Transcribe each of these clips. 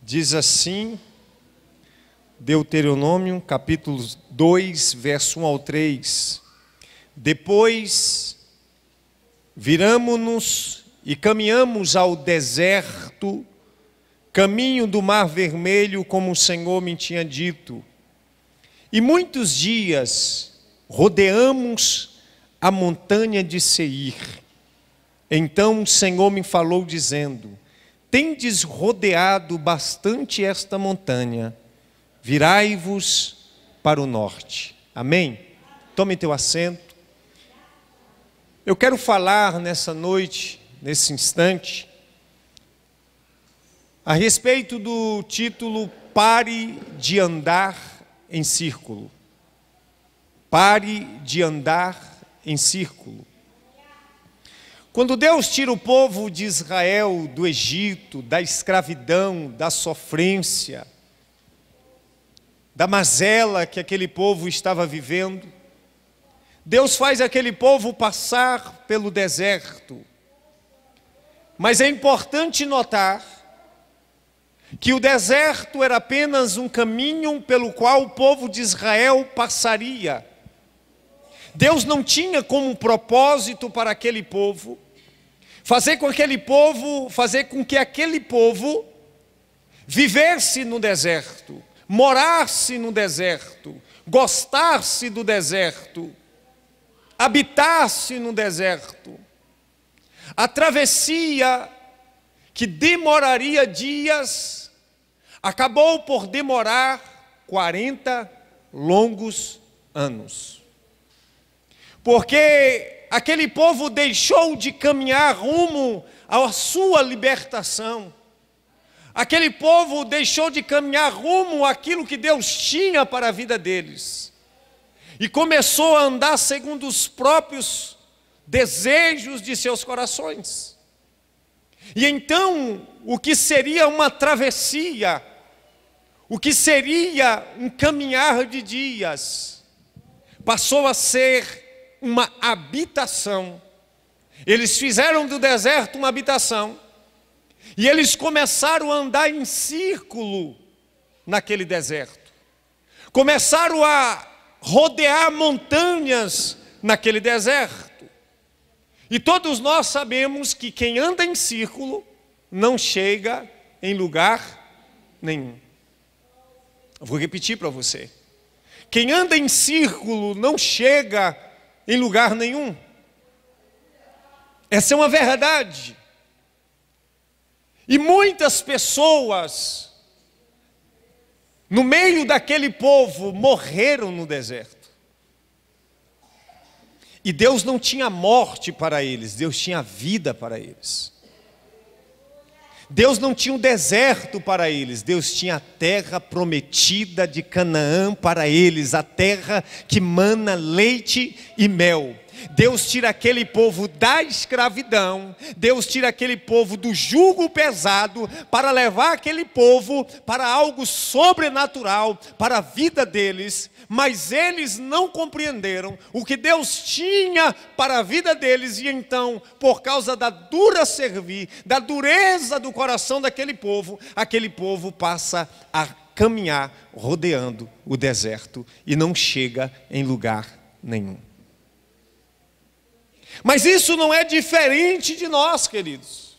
Diz assim, Deuteronômio, capítulo 2, verso 1 ao 3. Depois viramo-nos e caminhamos ao deserto, caminho do Mar Vermelho, como o Senhor me tinha dito. E muitos dias rodeamos a montanha de Seir. Então o Senhor me falou dizendo: tendes rodeado bastante esta montanha, virai-vos para o norte. Amém? Tome teu assento. Eu quero falar nessa noite, nesse instante, a respeito do título Pare de andar em círculo. Pare de andar em círculo. Quando Deus tira o povo de Israel do Egito, da escravidão, da sofrência, da mazela que aquele povo estava vivendo, Deus faz aquele povo passar pelo deserto. Mas é importante notar que o deserto era apenas um caminho pelo qual o povo de Israel passaria. Deus não tinha como propósito para aquele povo fazer com que aquele povo vivesse no deserto, morasse no deserto, gostasse do deserto, habitasse no deserto. A travessia, que demoraria dias, acabou por demorar 40 longos anos. Porque aquele povo deixou de caminhar rumo à sua libertação. Aquele povo deixou de caminhar rumo àquilo que Deus tinha para a vida deles. E começou a andar segundo os próprios desejos de seus corações. E então, o que seria uma travessia, o que seria um caminhar de dias, passou a ser uma habitação. Eles fizeram do deserto uma habitação, e eles começaram a andar em círculo naquele deserto. Começaram a rodear montanhas naquele deserto. E todos nós sabemos que quem anda em círculo não chega em lugar nenhum. Eu vou repetir para você. Quem anda em círculo não chega em lugar nenhum. Essa é uma verdade. E muitas pessoas, no meio daquele povo, morreram no deserto. E Deus não tinha morte para eles, Deus tinha vida para eles. Deus não tinha um deserto para eles, Deus tinha a terra prometida de Canaã para eles, a terra que mana leite e mel. Deus tira aquele povo da escravidão, Deus tira aquele povo do jugo pesado, para levar aquele povo para algo sobrenatural, para a vida deles. Mas eles não compreenderam o que Deus tinha para a vida deles, e então, por causa da dura servir, da dureza do coração daquele povo, aquele povo passa a caminhar rodeando o deserto e não chega em lugar nenhum. Mas isso não é diferente de nós, queridos.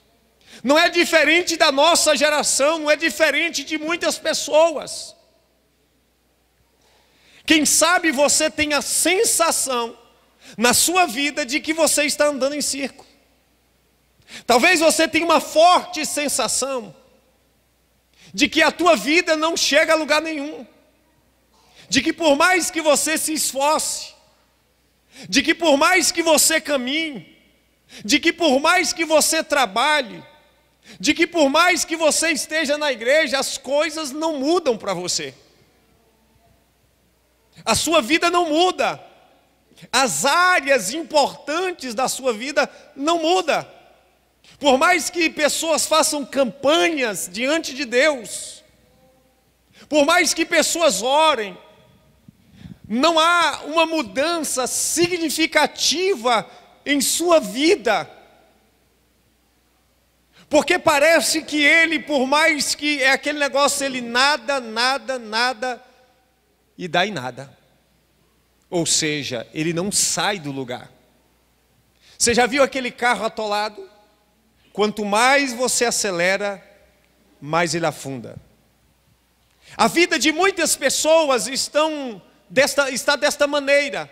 Não é diferente da nossa geração, não é diferente de muitas pessoas. Quem sabe você tem a sensação na sua vida de que você está andando em círculo. Talvez você tenha uma forte sensação de que a tua vida não chega a lugar nenhum. De que por mais que você se esforce, de que por mais que você caminhe, de que por mais que você trabalhe, de que por mais que você esteja na igreja, as coisas não mudam para você. A sua vida não muda. As áreas importantes da sua vida não mudam. Por mais que pessoas façam campanhas diante de Deus, por mais que pessoas orem, não há uma mudança significativa em sua vida. Porque parece que ele, por mais que é aquele negócio, ele nada, e dá em nada. Ou seja, ele não sai do lugar. Você já viu aquele carro atolado? Quanto mais você acelera, mais ele afunda. A vida de muitas pessoas está desta maneira,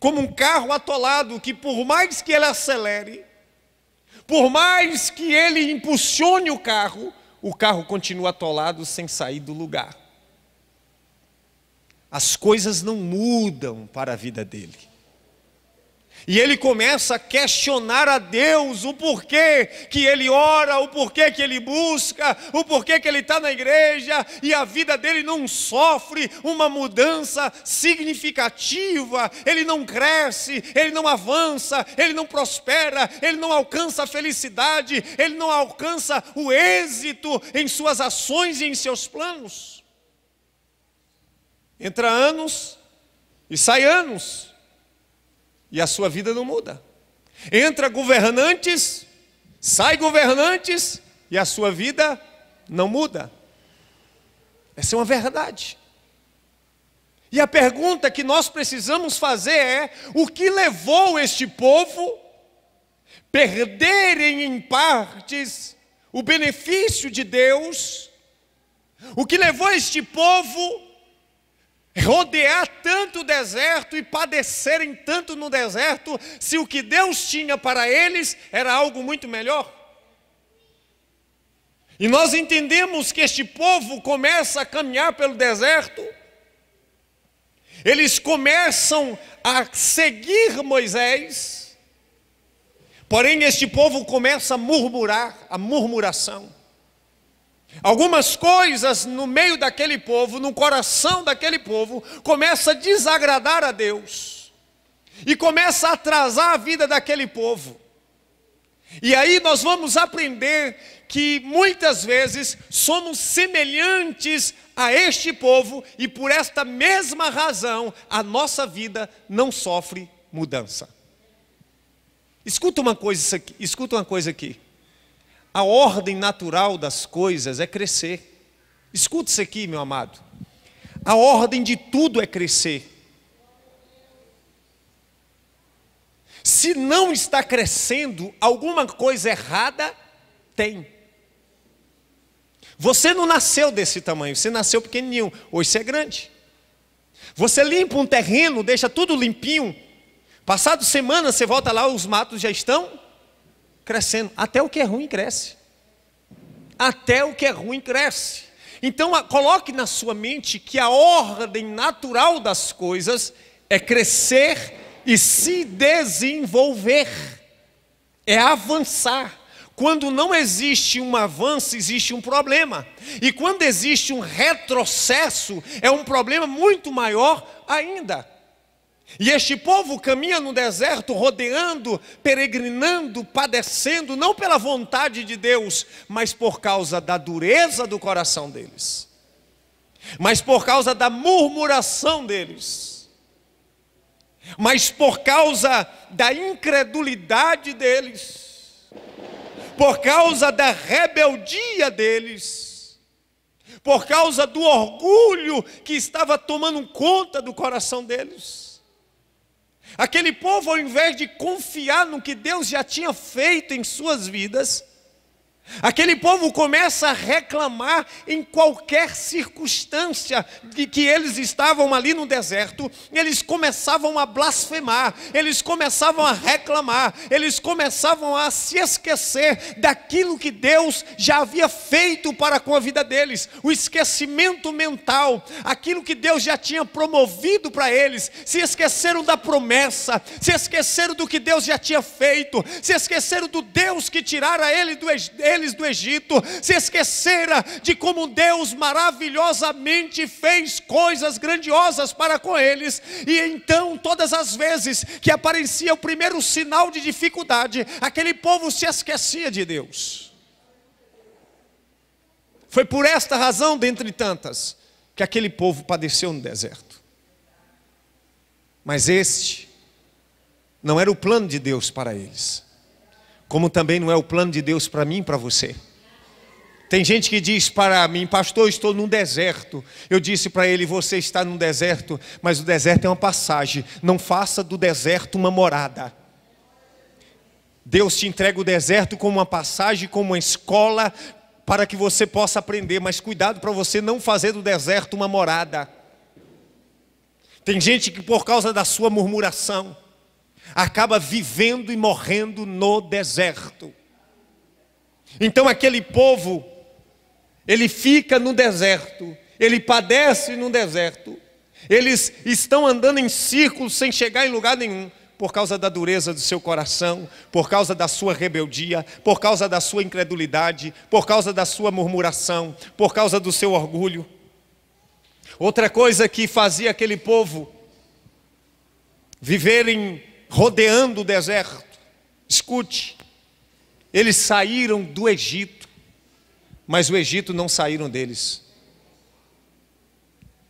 como um carro atolado, que por mais que ele acelere, por mais que ele impulsione o carro continua atolado sem sair do lugar. As coisas não mudam para a vida dele. E ele começa a questionar a Deus o porquê que ele ora, o porquê que ele busca, o porquê que ele está na igreja, e a vida dele não sofre uma mudança significativa, ele não cresce, ele não avança, ele não prospera, ele não alcança a felicidade, ele não alcança o êxito em suas ações e em seus planos. Entra anos e sai anos, e a sua vida não muda. Entra governantes, sai governantes, e a sua vida não muda. Essa é uma verdade. E a pergunta que nós precisamos fazer é: o que levou este povo perderem em partes o benefício de Deus? O que levou este povo rodear tanto o deserto e padecerem tanto no deserto, se o que Deus tinha para eles era algo muito melhor? E nós entendemos que este povo começa a caminhar pelo deserto, eles começam a seguir Moisés, porém este povo começa a murmurar, a murmuração. Algumas coisas no meio daquele povo, no coração daquele povo, começa a desagradar a Deus, e começa a atrasar a vida daquele povo. E aí nós vamos aprender que muitas vezes somos semelhantes a este povo, e por esta mesma razão a nossa vida não sofre mudança. Escuta uma coisa aqui. A ordem natural das coisas é crescer. Escuta isso aqui, meu amado. A ordem de tudo é crescer. Se não está crescendo, alguma coisa errada tem. Você não nasceu desse tamanho, você nasceu pequenininho, hoje você é grande. Você limpa um terreno, deixa tudo limpinho, passado semana você volta lá, os matos já estão crescendo. Até o que é ruim cresce. Até o que é ruim cresce. Então coloque na sua mente que a ordem natural das coisas é crescer e se desenvolver, é avançar. Quando não existe um avanço, existe um problema. E quando existe um retrocesso, é um problema muito maior ainda. E este povo caminha no deserto, rodeando, peregrinando, padecendo, não pela vontade de Deus, mas por causa da dureza do coração deles, mas por causa da murmuração deles, mas por causa da incredulidade deles, por causa da rebeldia deles, por causa do orgulho que estava tomando conta do coração deles. Aquele povo, ao invés de confiar no que Deus já tinha feito em suas vidas, aquele povo começa a reclamar em qualquer circunstância de que eles estavam ali no deserto. Eles começavam a blasfemar, eles começavam a reclamar, eles começavam a se esquecer daquilo que Deus já havia feito para com a vida deles. O esquecimento mental, aquilo que Deus já tinha promovido para eles. Se esqueceram da promessa, se esqueceram do que Deus já tinha feito, se esqueceram do Deus que tirara eles do Egito, se esquecera de como Deus maravilhosamente fez coisas grandiosas para com eles. E então todas as vezes que aparecia o primeiro sinal de dificuldade, aquele povo se esquecia de Deus. Foi por esta razão, dentre tantas, que aquele povo padeceu no deserto. Mas este não era o plano de Deus para eles. como também não é o plano de Deus para mim e para você. Tem gente que diz para mim: pastor, eu estou num deserto. Eu disse para ele: você está num deserto, mas o deserto é uma passagem. Não faça do deserto uma morada. Deus te entrega o deserto como uma passagem, como uma escola, para que você possa aprender. Mas cuidado para você não fazer do deserto uma morada. Tem gente que por causa da sua murmuração acaba vivendo e morrendo no deserto. Então aquele povo, ele fica no deserto, ele padece no deserto, eles estão andando em círculos sem chegar em lugar nenhum, por causa da dureza do seu coração, por causa da sua rebeldia, por causa da sua incredulidade, por causa da sua murmuração, por causa do seu orgulho. Outra coisa que fazia aquele povo viverem rodeando o deserto, escute, eles saíram do Egito, mas o Egito não saíram deles.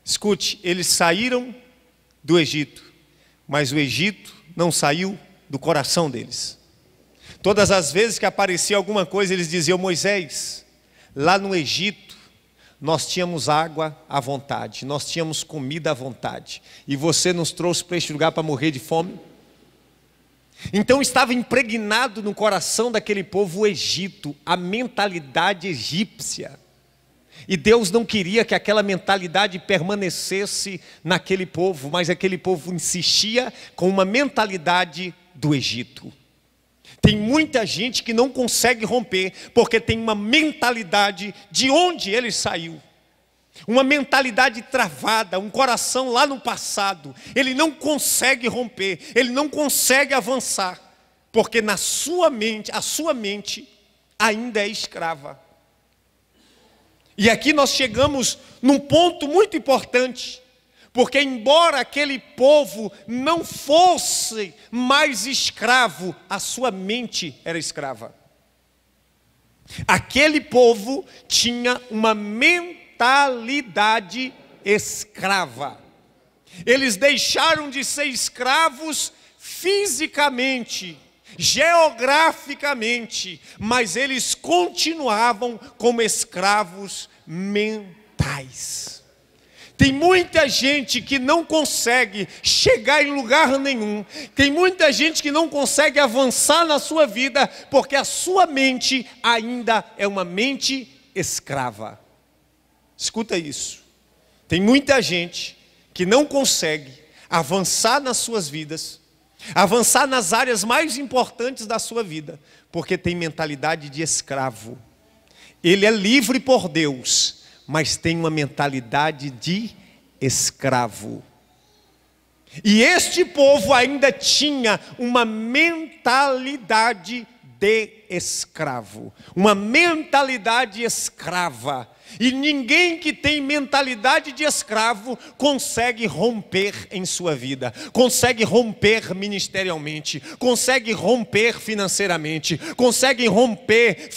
Escute, eles saíram do Egito, mas o Egito não saiu do coração deles. Todas as vezes que aparecia alguma coisa, eles diziam: Moisés, lá no Egito nós tínhamos água à vontade, nós tínhamos comida à vontade, e você nos trouxe para este lugar para morrer de fome? Então estava impregnado no coração daquele povo o Egito, a mentalidade egípcia. E Deus não queria que aquela mentalidade permanecesse naquele povo, mas aquele povo insistia com uma mentalidade do Egito. Tem muita gente que não consegue romper, porque tem uma mentalidade de onde ele saiu. Uma mentalidade travada, um coração lá no passado. Ele não consegue romper, ele não consegue avançar, porque na sua mente, a sua mente ainda é escrava. E aqui nós chegamos num ponto muito importante, porque embora aquele povo não fosse mais escravo, a sua mente era escrava. Aquele povo tinha uma mentalidade escrava. Eles deixaram de ser escravos fisicamente, geograficamente, mas eles continuavam como escravos mentais. Tem muita gente que não consegue chegar em lugar nenhum. Tem muita gente que não consegue avançar na sua vida, porque a sua mente ainda é uma mente escrava. Escuta isso. Tem muita gente que não consegue avançar nas suas vidas, avançar nas áreas mais importantes da sua vida, porque tem mentalidade de escravo. Ele é livre por Deus, mas tem uma mentalidade de escravo. E este povo ainda tinha uma mentalidade de escravo, uma mentalidade escrava. E ninguém que tem mentalidade de escravo consegue romper em sua vida, consegue romper ministerialmente, consegue romper financeiramente, consegue romper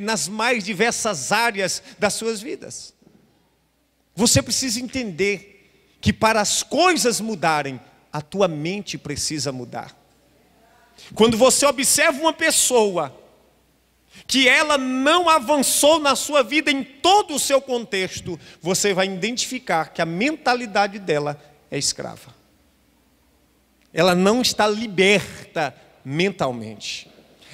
nas mais diversas áreas das suas vidas. Você precisa entender que para as coisas mudarem, a tua mente precisa mudar. Quando você observa uma pessoa que ela não avançou na sua vida em todo o seu contexto, você vai identificar que a mentalidade dela é escrava. Ela não está liberta mentalmente.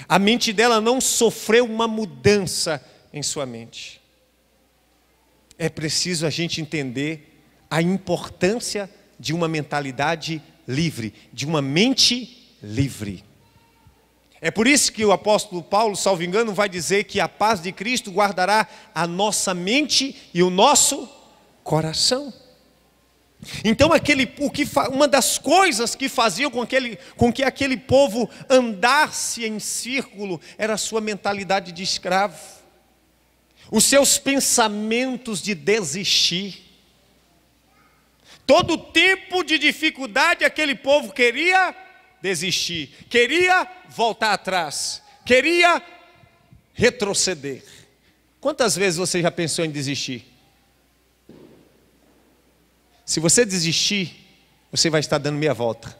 A mente dela não sofreu uma mudança em sua mente. É preciso a gente entender a importância de uma mentalidade livre, de uma mente livre. É por isso que o apóstolo Paulo, salvo engano, vai dizer que a paz de Cristo guardará a nossa mente e o nosso coração. Então uma das coisas que faziam com que aquele povo andasse em círculo era a sua mentalidade de escravo. Os seus pensamentos de desistir. Todo tipo de dificuldade aquele povo queria desistir, queria voltar atrás, queria retroceder. Quantas vezes você já pensou em desistir? Se você desistir, você vai estar dando meia volta.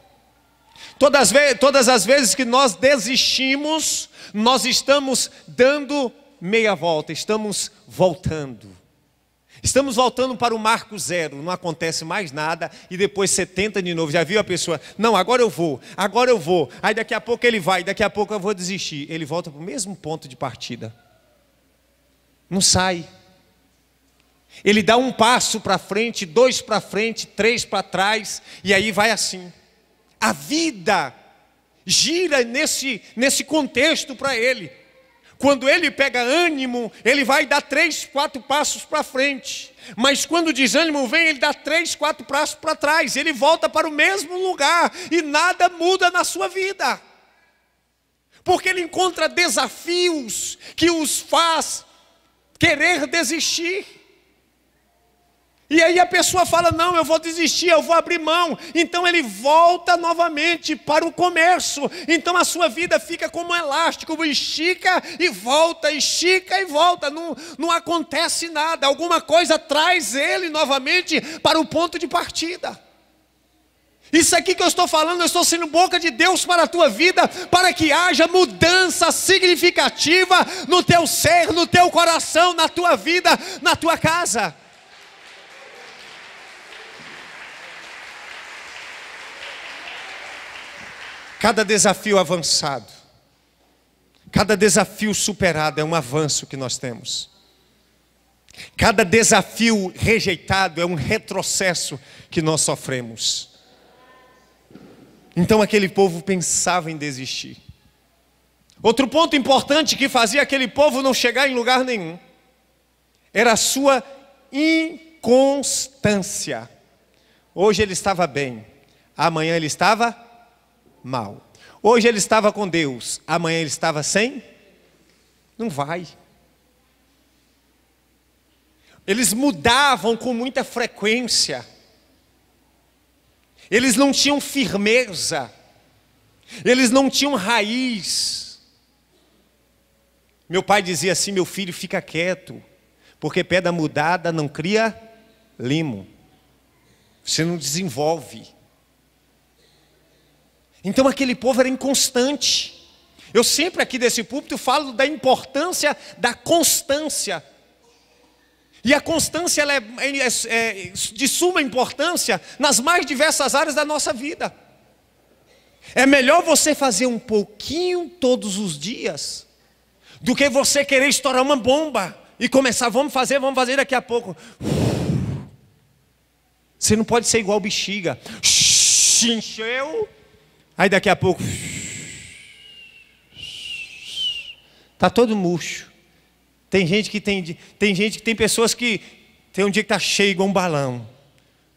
Todas as vezes que nós desistimos, nós estamos dando meia volta, estamos voltando. Estamos voltando para o marco zero, não acontece mais nada e depois você tenta de novo. Já viu a pessoa? Não, agora eu vou. Aí daqui a pouco ele vai, daqui a pouco eu vou desistir. Ele volta para o mesmo ponto de partida. Não sai. Ele dá um passo para frente, 2 para frente, 3 para trás e aí vai assim. A vida gira nesse contexto para ele. Quando ele pega ânimo, ele vai dar 3, 4 passos para frente. Mas quando o desânimo vem, ele dá 3, 4 passos para trás. Ele volta para o mesmo lugar e nada muda na sua vida. Porque ele encontra desafios que os faz querer desistir. E aí a pessoa fala, não, eu vou desistir, eu vou abrir mão. Então ele volta novamente para o começo. Então a sua vida fica como um elástico, estica e volta, não acontece nada. Alguma coisa traz ele novamente para o ponto de partida. Isso aqui que eu estou falando, eu estou sendo boca de Deus para a tua vida, para que haja mudança significativa no teu ser, no teu coração, na tua vida, na tua casa. Cada desafio avançado, cada desafio superado é um avanço que nós temos. Cada desafio rejeitado é um retrocesso que nós sofremos. Então aquele povo pensava em desistir. Outro ponto importante que fazia aquele povo não chegar em lugar nenhum era a sua inconstância. Hoje ele estava bem, amanhã ele estava mal. Hoje ele estava com Deus, amanhã ele estava sem? Não vai. Eles mudavam com muita frequência. Eles não tinham firmeza. Eles não tinham raiz. Meu pai dizia assim, meu filho, fica quieto, porque pedra mudada não cria limo. Você não desenvolve. Então aquele povo era inconstante. Eu sempre aqui desse púlpito falo da importância da constância. E a constância ela é de suma importância nas mais diversas áreas da nossa vida. É melhor você fazer um pouquinho todos os dias, do que você querer estourar uma bomba e começar, vamos fazer daqui a pouco. Você não pode ser igual bexiga. Encheu. Aí daqui a pouco está todo murcho. Tem tem pessoas que tem um dia que está cheio igual um balão.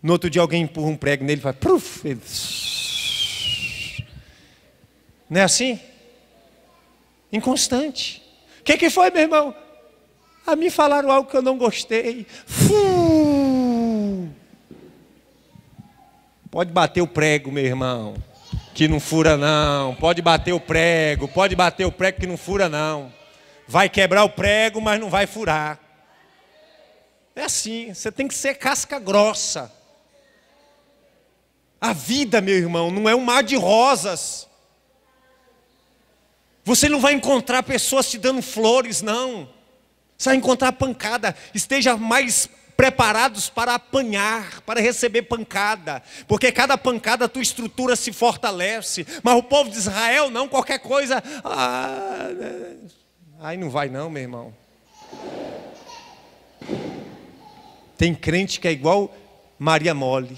No outro dia alguém empurra um prego nele e faz pruf, ele... Não é assim? Inconstante. O que foi, meu irmão? A mim falaram algo que eu não gostei. Pode bater o prego, meu irmão, que não fura não. Pode bater o prego que não fura não. Vai quebrar o prego, mas não vai furar. É assim, você tem que ser casca grossa. A vida, meu irmão, não é um mar de rosas. Você não vai encontrar pessoas te dando flores, não. Você vai encontrar pancada. Esteja mais preparados para apanhar, para receber pancada, porque cada pancada a tua estrutura se fortalece. Mas o povo de Israel não, qualquer coisa, aí não vai não, meu irmão. Tem crente que é igual Maria Mole.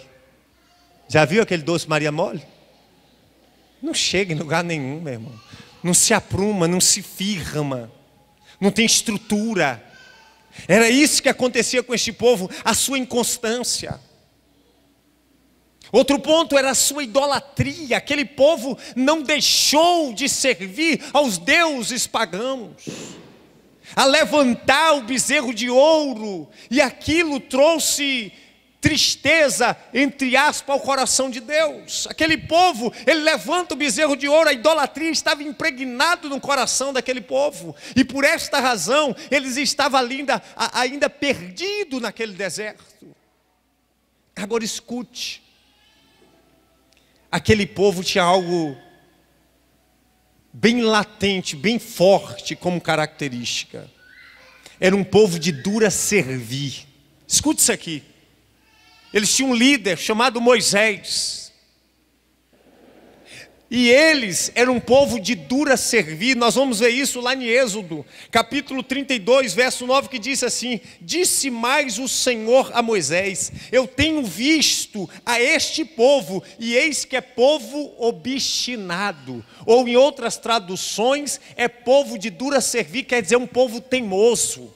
Já viu aquele doce Maria Mole? Não chega em lugar nenhum, meu irmão. Não se apruma, não se firma, não tem estrutura. Era isso que acontecia com este povo, a sua inconstância. Outro ponto era a sua idolatria. Aquele povo não deixou de servir aos deuses pagãos, a levantar o bezerro de ouro, e aquilo trouxe tristeza, entre aspas, ao coração de Deus. Aquele povo, ele levanta o bezerro de ouro, a idolatria estava impregnado no coração daquele povo, e por esta razão, eles estavam ainda perdidos naquele deserto. Agora escute, aquele povo tinha algo bem latente, bem forte como característica. Era um povo de dura servir. Escute isso aqui. Eles tinham um líder chamado Moisés. E eles eram um povo de dura servir. Nós vamos ver isso lá em Êxodo, capítulo 32, verso 9, que diz assim: disse mais o Senhor a Moisés: eu tenho visto a este povo, e eis que é povo obstinado. Ou em outras traduções, é povo de dura servir, quer dizer um povo teimoso.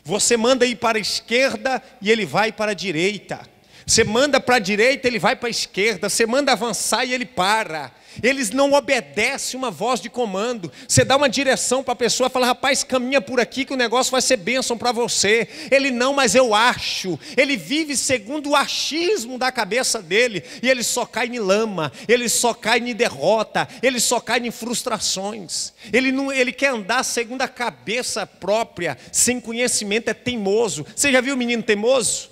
Você manda ir para a esquerda e ele vai para a direita. Você manda para a direita, ele vai para a esquerda. Você manda avançar e ele para. Eles não obedecem uma voz de comando. Você dá uma direção para a pessoa, fala: rapaz, caminha por aqui que o negócio vai ser bênção para você. Ele: não, mas eu acho. Ele vive segundo o achismo da cabeça dele. E ele só cai em lama, ele só cai em derrota, ele só cai em frustrações. Ele quer andar segundo a cabeça própria, sem conhecimento, é teimoso. Você já viu o menino teimoso?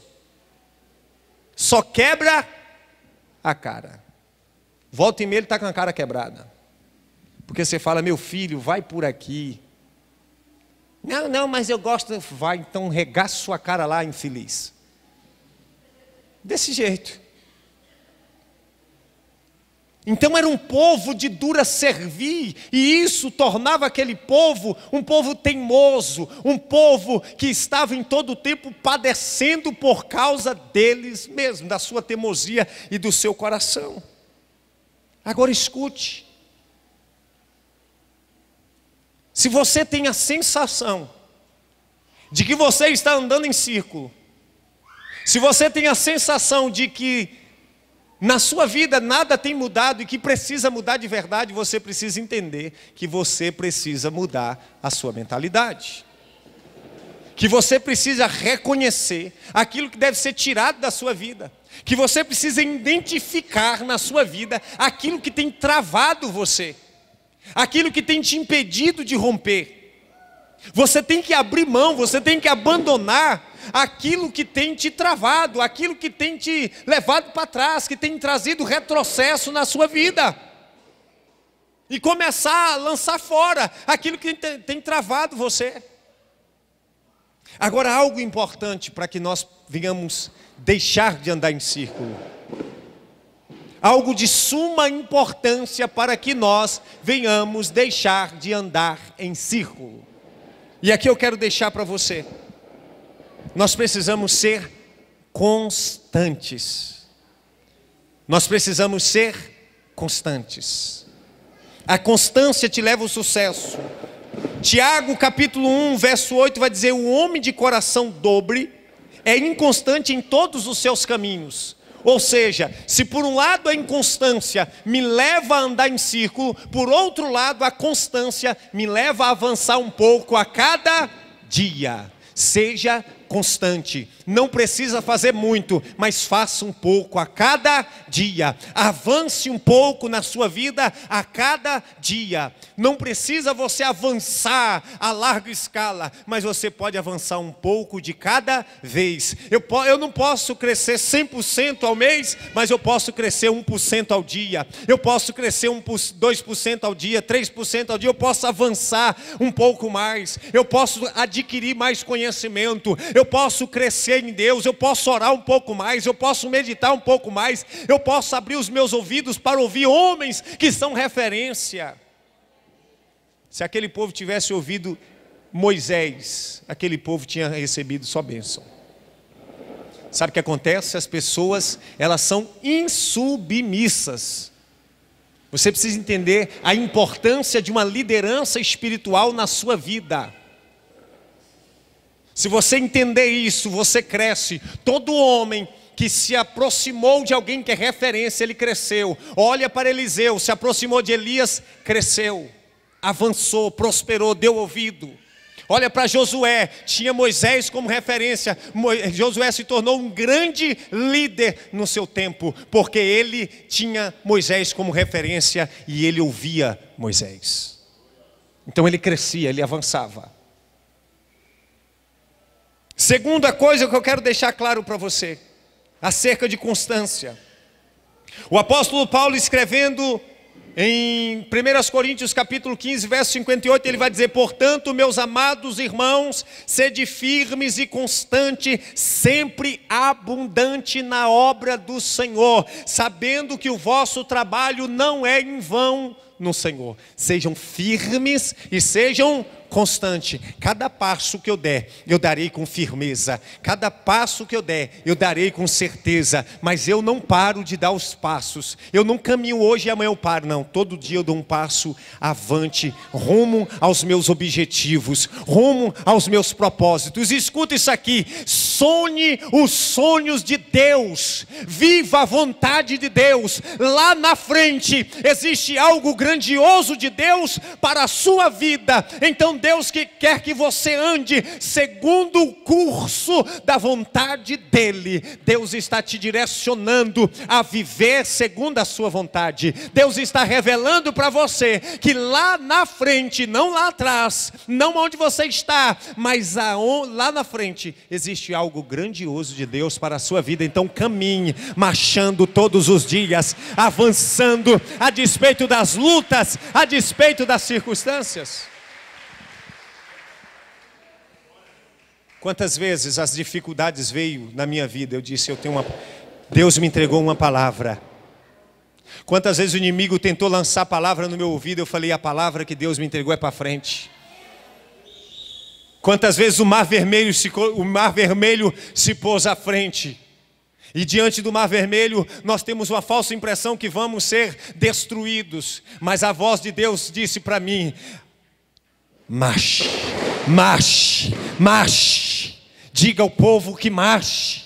Só quebra a cara. Volta e meia ele está com a cara quebrada. Porque você fala: meu filho, vai por aqui. Não, mas eu gosto. Vai, então regaça sua cara lá, infeliz. Desse jeito. Então era um povo de dura servir, e isso tornava aquele povo um povo teimoso, um povo que estava em todo o tempo padecendo por causa deles mesmos, da sua teimosia e do seu coração. Agora escute, se você tem a sensação de que você está andando em círculo, se você tem a sensação de que na sua vida nada tem mudado e que precisa mudar de verdade, você precisa entender que você precisa mudar a sua mentalidade. Que você precisa reconhecer aquilo que deve ser tirado da sua vida. Que você precisa identificar na sua vida aquilo que tem travado você. Aquilo que tem te impedido de romper. Você tem que abrir mão, você tem que abandonar aquilo que tem te travado, aquilo que tem te levado para trás, que tem trazido retrocesso na sua vida. E começar a lançar fora aquilo que tem travado você. Agora, algo importante para que nós venhamos deixar de andar em círculo. Algo de suma importância para que nós venhamos deixar de andar em círculo. E aqui eu quero deixar para você. Nós precisamos ser constantes. Nós precisamos ser constantes. A constância te leva ao sucesso. Tiago capítulo 1, verso 8 vai dizer: o homem de coração dobre é inconstante em todos os seus caminhos. Ou seja, se por um lado a inconstância me leva a andar em círculo, por outro lado a constância me leva a avançar um pouco a cada dia. Seja constante, não precisa fazer muito, mas faça um pouco a cada dia. Avance um pouco na sua vida a cada dia. Não precisa você avançar a larga escala, mas você pode avançar um pouco de cada vez. Eu não posso crescer 100% ao mês, mas eu posso crescer 1% ao dia. Eu posso crescer 2% ao dia, 3% ao dia. Eu posso avançar um pouco mais. Eu posso adquirir mais conhecimento. Eu posso crescer em Deus, eu posso orar um pouco mais, eu posso meditar um pouco mais, eu posso abrir os meus ouvidos para ouvir homens que são referência. Se aquele povo tivesse ouvido Moisés, aquele povo tinha recebido só bênção. Sabe o que acontece? As pessoas, elas são insubmissas. Você precisa entender a importância de uma liderança espiritual na sua vida. Se você entender isso, você cresce. Todo homem que se aproximou de alguém que é referência, ele cresceu. Olha para Eliseu, se aproximou de Elias, cresceu, avançou, prosperou, deu ouvido. Olha para Josué, tinha Moisés como referência. Josué se tornou um grande líder no seu tempo, porque ele tinha Moisés como referência e ele ouvia Moisés. Então ele crescia, ele avançava. Segunda coisa que eu quero deixar claro para você, acerca de constância. O apóstolo Paulo, escrevendo em 1 Coríntios capítulo 15, verso 58, ele vai dizer: portanto, meus amados irmãos, sede firmes e constante, sempre abundante na obra do Senhor, sabendo que o vosso trabalho não é em vão no Senhor. Sejam firmes e sejam constantes. Cada passo que eu der, eu darei com firmeza. Cada passo que eu der, eu darei com certeza. Mas eu não paro de dar os passos. Eu não caminho hoje e amanhã eu paro, não. Todo dia eu dou um passo avante, rumo aos meus objetivos, rumo aos meus propósitos. Escuta isso aqui: sonhe os sonhos de Deus, viva a vontade de Deus. Lá na frente existe algo grandioso de Deus para a sua vida. Então Deus que quer que você ande segundo o curso da vontade dEle. Deus está te direcionando a viver segundo a sua vontade. Deus está revelando para você que lá na frente, não lá atrás, não onde você está, mas lá na frente existe algo grandioso de Deus para a sua vida. Então caminhe, marchando todos os dias, avançando, a despeito das lutas, a despeito das circunstâncias. Quantas vezes as dificuldades veio na minha vida, eu disse, Deus me entregou uma palavra. Quantas vezes o inimigo tentou lançar a palavra no meu ouvido, eu falei, a palavra que Deus me entregou é para frente. Quantas vezes o mar vermelho se pôs à frente, e diante do mar vermelho nós temos uma falsa impressão que vamos ser destruídos, mas a voz de Deus disse para mim: marche, marche, marche. Diga ao povo que marche.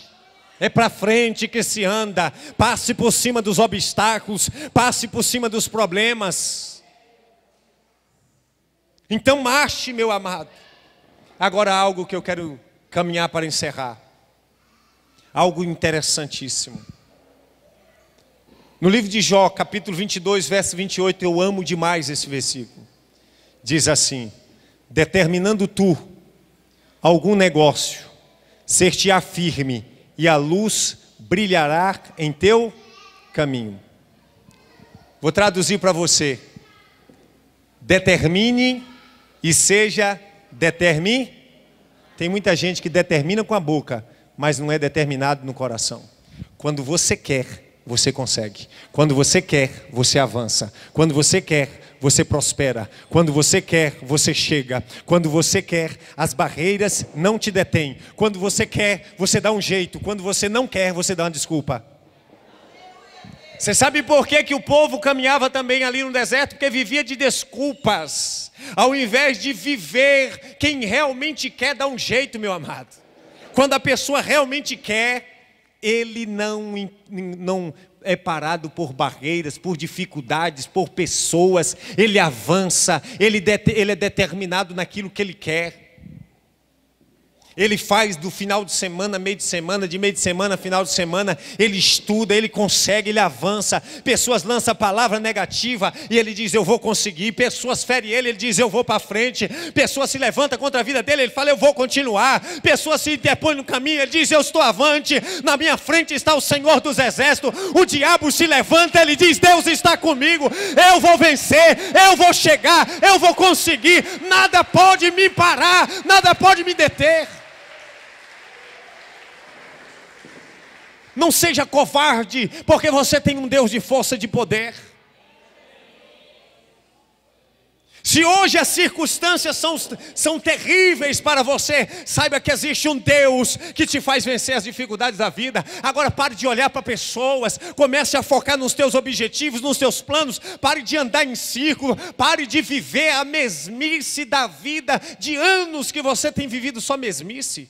É para frente que se anda. Passe por cima dos obstáculos, passe por cima dos problemas. Então marche, meu amado. Agora algo que eu quero caminhar para encerrar. Algo interessantíssimo. No livro de Jó, capítulo 22, verso 28, eu amo demais esse versículo. Diz assim: determinando tu algum negócio, ser-te-á firme, e a luz brilhará em teu caminho. Vou traduzir para você: determine e seja determine. Tem muita gente que determina com a boca, mas não é determinado no coração. Quando você quer, você consegue. Quando você quer, você avança. Quando você quer, você prospera. Quando você quer, você chega. Quando você quer, as barreiras não te detêm. Quando você quer, você dá um jeito. Quando você não quer, você dá uma desculpa. Você sabe por que o povo caminhava também ali no deserto? Porque vivia de desculpas. Ao invés de viver, quem realmente quer dá um jeito, meu amado. Quando a pessoa realmente quer, ele não é parado por barreiras, por dificuldades, por pessoas. Ele avança, ele é determinado naquilo que ele quer. Ele faz do final de semana, meio de semana, de meio de semana, final de semana. Ele estuda, ele consegue, ele avança. Pessoas lançam a palavra negativa e ele diz, eu vou conseguir. Pessoas ferem ele diz, eu vou para frente. Pessoas se levantam contra a vida dele, ele fala, eu vou continuar. Pessoas se interpõem no caminho, ele diz, eu estou avante. Na minha frente está o Senhor dos Exércitos. O diabo se levanta, ele diz, Deus está comigo. Eu vou vencer, eu vou chegar, eu vou conseguir. Nada pode me parar, nada pode me deter. Não seja covarde, porque você tem um Deus de força e de poder. Se hoje as circunstâncias são terríveis para você, saiba que existe um Deus que te faz vencer as dificuldades da vida. Agora pare de olhar para pessoas, comece a focar nos teus objetivos, nos teus planos. Pare de andar em círculo, pare de viver a mesmice da vida, de anos que você tem vivido só mesmice.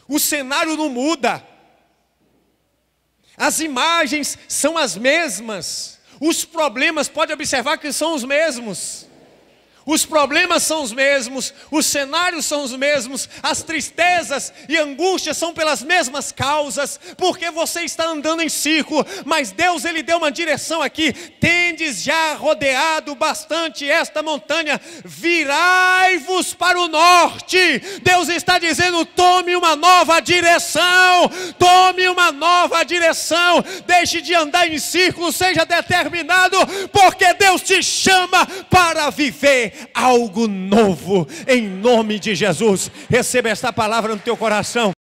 O cenário não muda. As imagens são as mesmas. Os problemas, pode observar que são os mesmos. Os problemas são os mesmos, os cenários são os mesmos, as tristezas e angústias são pelas mesmas causas, porque você está andando em círculo, mas Deus ele deu uma direção aqui: tendes já rodeado bastante esta montanha, virai-vos para o norte. Deus está dizendo: tome uma nova direção, tome uma nova direção, deixe de andar em círculo, seja determinado, porque Deus te chama para viver algo novo, em nome de Jesus. Receba esta palavra no teu coração.